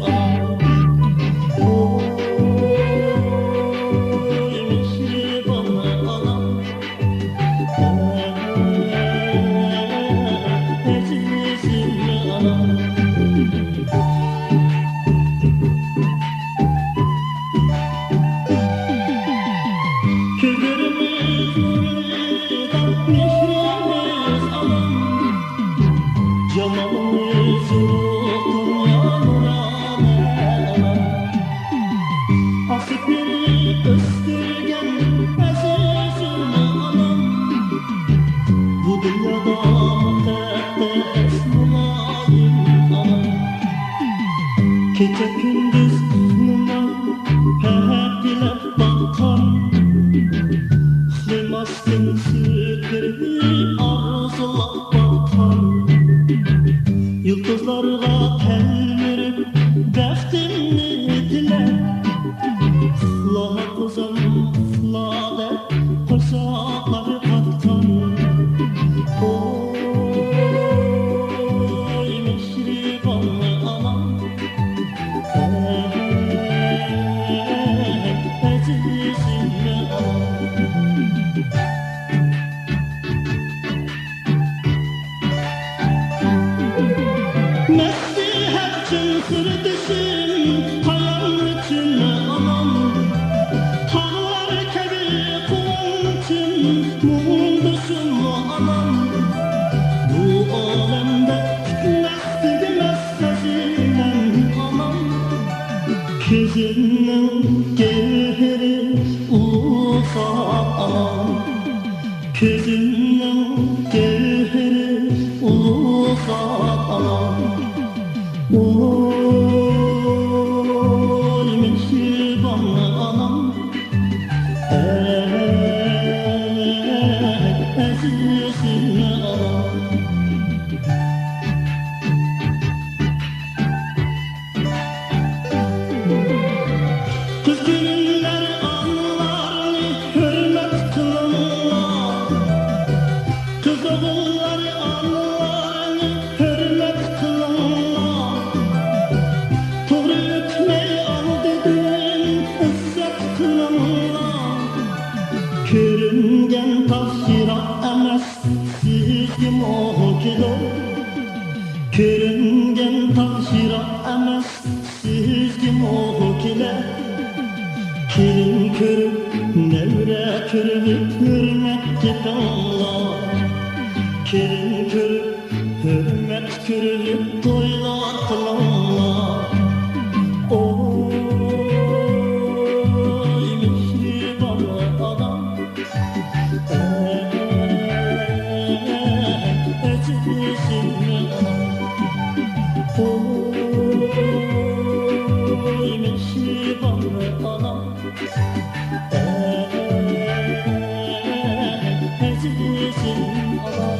anam. Oy mihriban anam. Azizim anam. Gözlerimiz nuruyla mihrimimiz anam. Cemalimiz ruhun yanurane anam. Asikleri östürgen azizim anam. Bu dünyada mukaddes mulayim anam. Gece gündüz numay hep dilep bakan. Kıymasın sütlerini arzulap bakan. Yıldızlarla telmirip bəxtimni dile. Laha kuzam lale koşakları katkan. Oy mihriban anam. Azizim anam. Meslihat için sürdüsün hayal için anam. Tağlar kebi kuvvetin muğdusun anam. Bu alemde mesledilmez sesinden anam. Kızının gevheri ulusa anam. Kızının gevheri ulusa anam. Oy mihriban anam. Azizim anam. Kız günler anlarını hürmet kılınlar. Kız oğullar anlarını hürmet kılınlar. Doğru etmeyi al dedin izzet kılınlar. Körüngen tahsirat emas sizgim o kilo. Körüngen tahsirat emas sizgim o kilo. Kelin körüp nevre körüp hürmet kılanlar. Kelin körüp hürmet körüp toylar kılanlar. Oy mihriban adam. Azizim anam. Oy mihriban anam. Azizim anam.